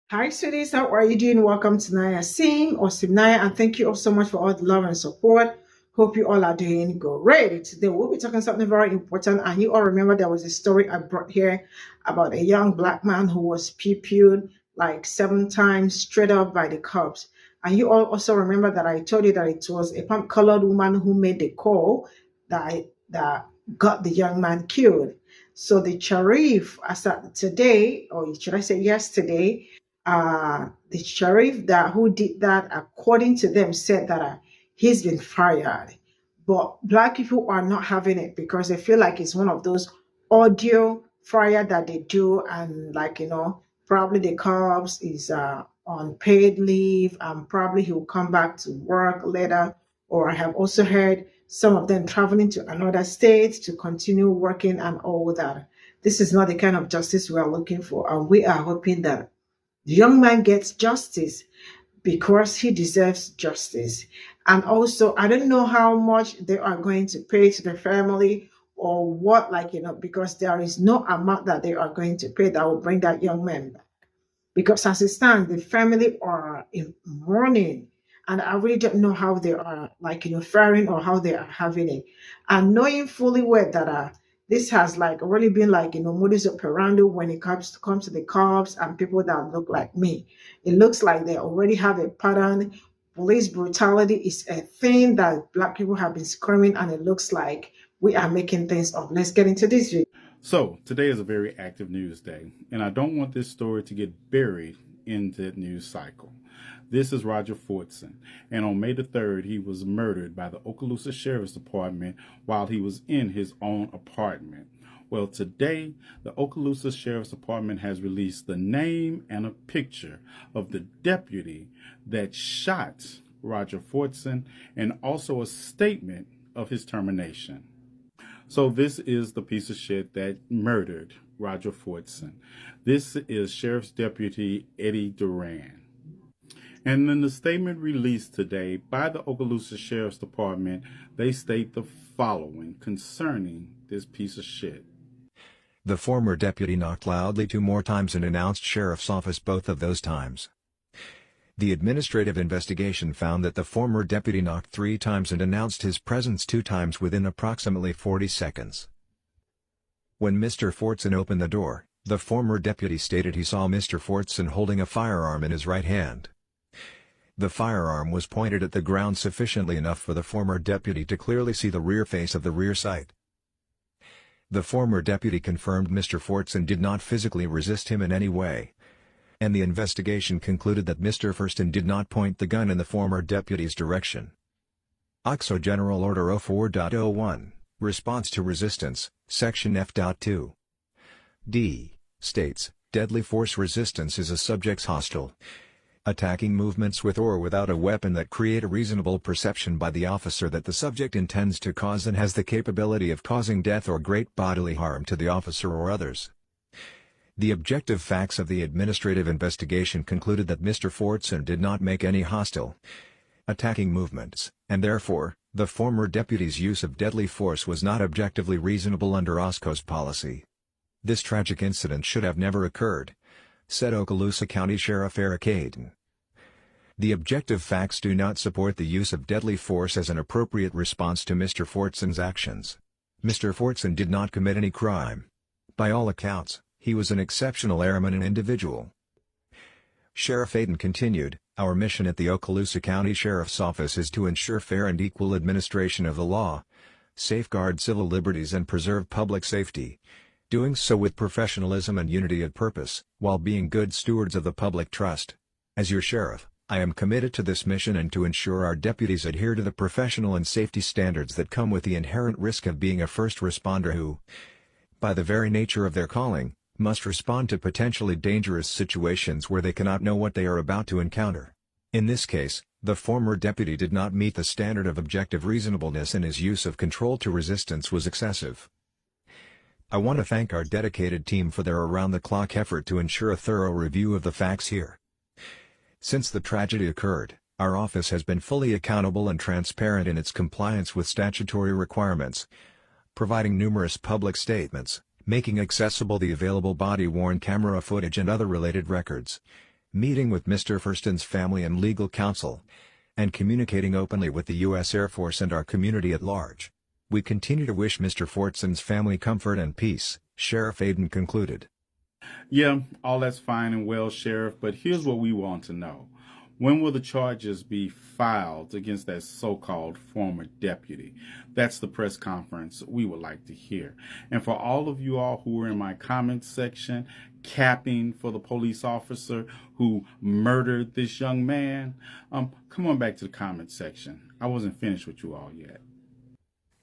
Hi, sweeties. How are you doing? Welcome to Naya Sim or Cimnanya, and thank you all so much for all the love and support. Hope you all are doing great. Today, we'll be talking something very important, and you all remember there was a story I brought here about a young black man who was PPU'd like 7 times straight up by the cops. And you all also remember that I told you that it was a colored woman who made the call that got the young man killed. So the sheriff, as at today, or should I say yesterday, the sheriff that who did that, according to them, said that he's been fired. But black people are not having it because they feel like it's one of those audio fire that they do, and probably the cops is on paid leave, and probably he'll come back to work later. Or I have also heard some of them traveling to another state to continue working and all that. This is not the kind of justice we are looking for, and we are hoping that the young man gets justice because he deserves justice. And also, I don't know how much they are going to pay to the family or what, because there is no amount that they are going to pay that will bring that young man back. Because as it stands, the family are in mourning. And I really don't know how they are, faring or how they are having it. And knowing fully well that this has really been modus operandi when it comes to the cops and people that look like me. It looks like they already have a pattern. Police brutality is a thing that black people have been screaming, and it looks like we are making things up. Let's get into this video. So, today is a very active news day, and I don't want this story to get buried in the news cycle. This is Roger Fortson, and on May the 3rd, he was murdered by the Okaloosa Sheriff's Department while he was in his own apartment. Well, today, the Okaloosa Sheriff's Department has released the name and a picture of the deputy that shot Roger Fortson, and also a statement of his termination. So this is the piece of shit that murdered Roger Fortson. This is Sheriff's Deputy Eddie Duran. And in the statement released today by the Okaloosa Sheriff's Department, they state the following concerning this piece of shit. The former deputy knocked loudly 2 more times and announced sheriff's office both of those times. The administrative investigation found that the former deputy knocked 3 times and announced his presence 2 times within approximately 40 seconds. When Mr. Fortson opened the door, the former deputy stated he saw Mr. Fortson holding a firearm in his right hand. The firearm was pointed at the ground sufficiently enough for the former deputy to clearly see the rear face of the rear sight. The former deputy confirmed Mr. Fortson did not physically resist him in any way, and the investigation concluded that Mr. Fortson did not point the gun in the former deputy's direction. OXO General Order 04.01, Response to Resistance, Section F.2. D. States, deadly force resistance is a subject's hostile attacking movements with or without a weapon that create a reasonable perception by the officer that the subject intends to cause and has the capability of causing death or great bodily harm to the officer or others. The objective facts of the administrative investigation concluded that Mr. Fortson did not make any hostile attacking movements, and therefore, the former deputy's use of deadly force was not objectively reasonable under OSCO's policy. This tragic incident should have never occurred, said Okaloosa County Sheriff Eric Hayden. The objective facts do not support the use of deadly force as an appropriate response to Mr. Fortson's actions. Mr. Fortson did not commit any crime. By all accounts, he was an exceptional airman and individual. Sheriff Hayden continued, "Our mission at the Okaloosa County Sheriff's Office is to ensure fair and equal administration of the law, safeguard civil liberties and preserve public safety, doing so with professionalism and unity of purpose, while being good stewards of the public trust. As your sheriff, I am committed to this mission and to ensure our deputies adhere to the professional and safety standards that come with the inherent risk of being a first responder who, by the very nature of their calling, must respond to potentially dangerous situations where they cannot know what they are about to encounter. In this case, the former deputy did not meet the standard of objective reasonableness and his use of control to resistance was excessive. I want to thank our dedicated team for their around-the-clock effort to ensure a thorough review of the facts here. Since the tragedy occurred, our office has been fully accountable and transparent in its compliance with statutory requirements, providing numerous public statements, making accessible the available body-worn camera footage and other related records, meeting with Mr. Fortson's family and legal counsel, and communicating openly with the U.S. Air Force and our community at large. We continue to wish Mr. Fortson's family comfort and peace, Sheriff Aiden concluded. Yeah, all that's fine and well, Sheriff, but here's what we want to know. When will the charges be filed against that so-called former deputy? That's the press conference we would like to hear. And for all of you all who are in my comments section, capping for the police officer who murdered this young man, come on back to the comment section. I wasn't finished with you all yet.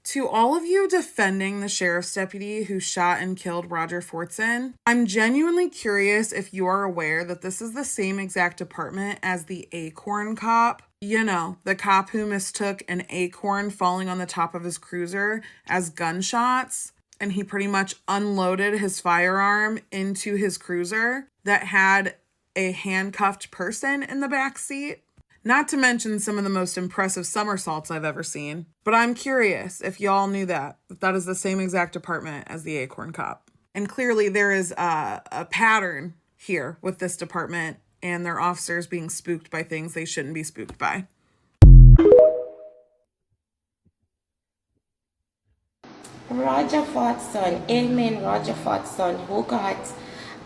To all of you defending the sheriff's deputy who shot and killed Roger Fortson, I'm genuinely curious if you are aware that this is the same exact department as the acorn cop. You know, the cop who mistook an acorn falling on the top of his cruiser as gunshots, and he pretty much unloaded his firearm into his cruiser that had a handcuffed person in the back seat. Not to mention some of the most impressive somersaults I've ever seen. But I'm curious if y'all knew that is the same exact department as the Acorn Cop. And clearly there is a pattern here with this department and their officers being spooked by things they shouldn't be spooked by. Roger Fortson, Ailman Roger Fortson, who got,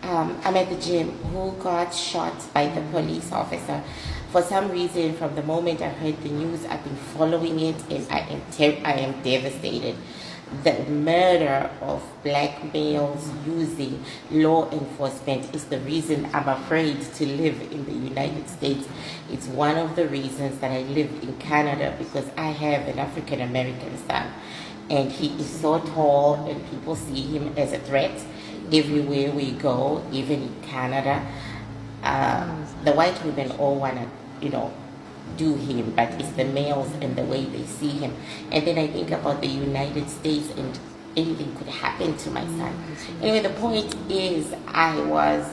I'm at the gym, who got shot by the police officer. For some reason, from the moment I heard the news, I've been following it, and I am devastated. The murder of black males using law enforcement is the reason I'm afraid to live in the United States. It's one of the reasons that I live in Canada, because I have an African American son, and he is so tall, and people see him as a threat everywhere we go, even in Canada. The white women all want to, do him, but it's the males and the way they see him. And then I think about the United States, and anything could happen to my son. Anyway, the point is, I was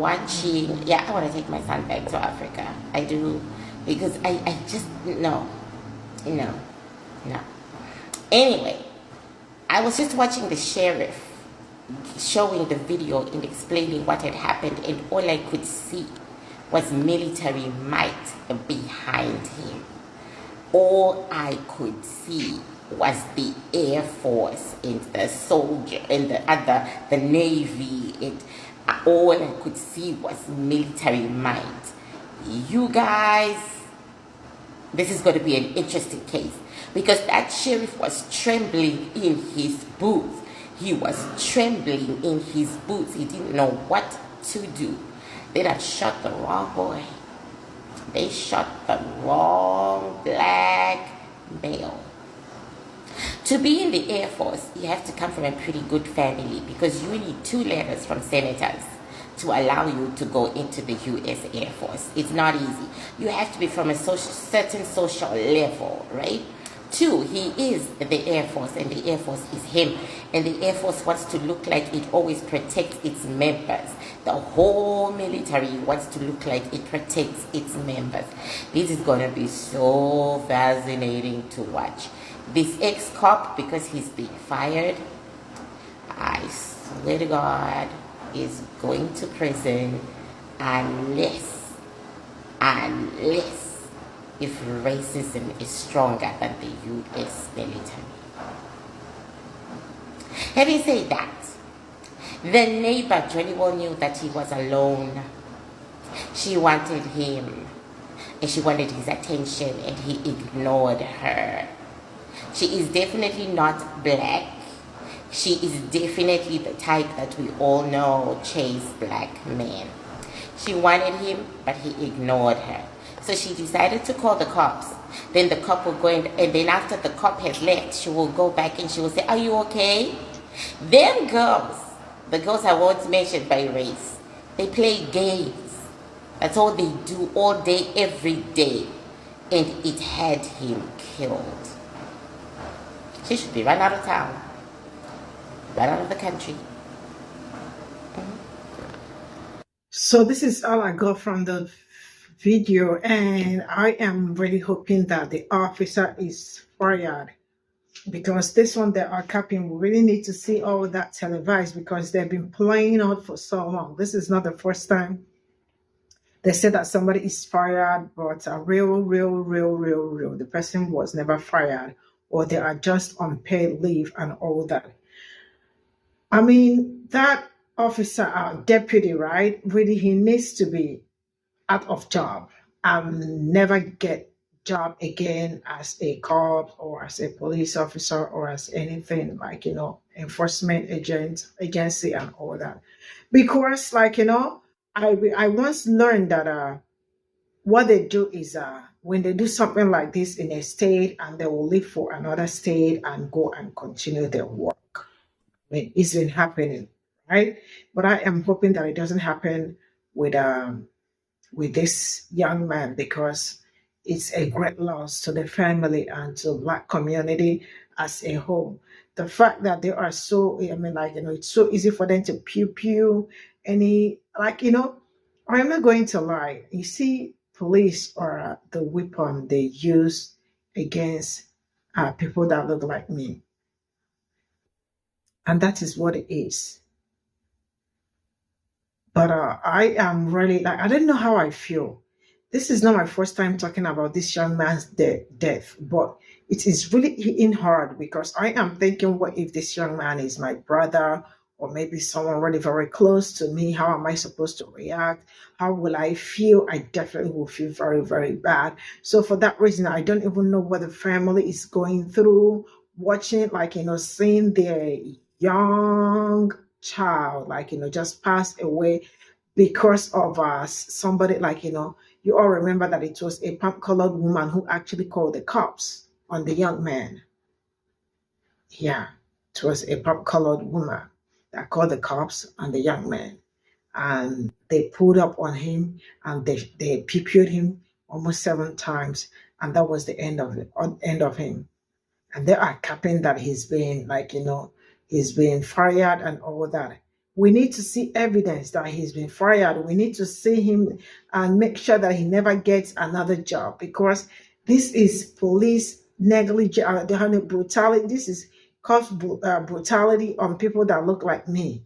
watching, I want to take my son back to Africa. I do, because I just, no. Anyway, I was just watching the sheriff showing the video and explaining what had happened, and all I could see was military might behind him. All I could see was the Air Force and the soldier and the Navy, and all I could see was military might. You guys, this is going to be an interesting case, because that sheriff was trembling in his boots. He was trembling in his boots. He didn't know what to do. They done shot the wrong boy. They shot the wrong black male. To be in the Air Force, you have to come from a pretty good family, because you need 2 letters from senators to allow you to go into the U.S. Air Force. It's not easy. You have to be from a certain social level, right? 2, he is the Air Force, and the Air Force is him. And the Air Force wants to look like it always protects its members. The whole military wants to look like it protects its members. This is going to be so fascinating to watch. This ex-cop, because he's being fired, I swear to God, is going to prison unless if racism is stronger than the U.S. military. Having said that, the neighbor Johnny well knew that he was alone. She wanted him, and she wanted his attention, and he ignored her. She is definitely not black. She is definitely the type that we all know chase black men. She wanted him, but he ignored her. So she decided to call the cops. Then the cop will go in, and then after the cop has left, she will go back and she will say, "Are you okay?" Them girls, the girls I won't mention by race, they play games. That's all they do all day, every day. And it had him killed. She should be run out of town, run out of the country. So this is all I got from the video, and I am really hoping that the officer is fired, because this one they are capping, we really need to see all that televised, because they've been playing out for so long. This is not the first time They said that somebody is fired, but the person was never fired, or they are just on paid leave and all that. I mean, that officer, deputy, right? Really, he needs to be out of job and never get job again as a cop or as a police officer or as anything like, enforcement agency and all that. Because like, I once learned that what they do is when they do something like this in a state, and they will leave for another state and go and continue their work. I mean, it's been happening, right? But I am hoping that it doesn't happen with this young man, because it's a great loss to the family and to Black community as a whole. The fact that they are so, I mean, like, it's so easy for them to pew pew any, like, I'm not going to lie. You see, police are the weapon they use against people that look like me. And that is what it is. But I am really, like, I don't know how I feel. This is not my first time talking about this young man's death, but it is really hitting hard, because I am thinking, what if this young man is my brother, or maybe someone really very close to me? How am I supposed to react? How will I feel? I definitely will feel very, very bad. So for that reason, I don't even know what the family is going through, watching, like, seeing their young child, like, just pass away because of somebody, like, you all remember that it was a punk-colored woman who actually called the cops on the young man. Yeah, it was a punk-colored woman that called the cops on the young man, and they pulled up on him, and they PPU'd him almost 7 times, and that was the end of it, end of him. And they are capping that he's been, like, he's been fired and all that. We need to see evidence that he's been fired. We need to see him and make sure that he never gets another job, because this is police negligence, brutality. This is cops brutality on people that look like me,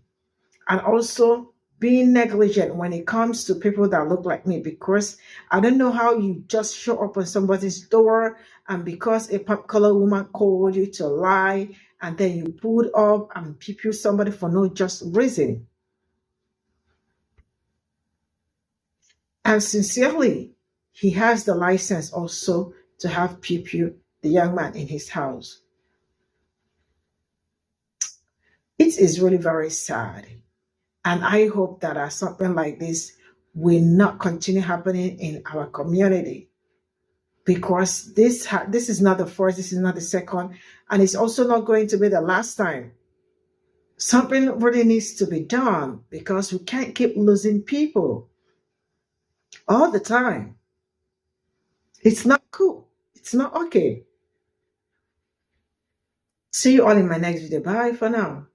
and also being negligent when it comes to people that look like me, because I don't know how you just show up on somebody's door, and because a pop-colored woman called you to lie, and then you pulled up and PPU somebody for no just reason. And sincerely, he has the license also to have PPU the young man in his house. It is really very sad. And I hope that something like this will not continue happening in our community, because this is not the first, this is not the second, and it's also not going to be the last time. Something really needs to be done, because we can't keep losing people all the time. It's not cool. It's not okay. See you all in my next video. Bye for now.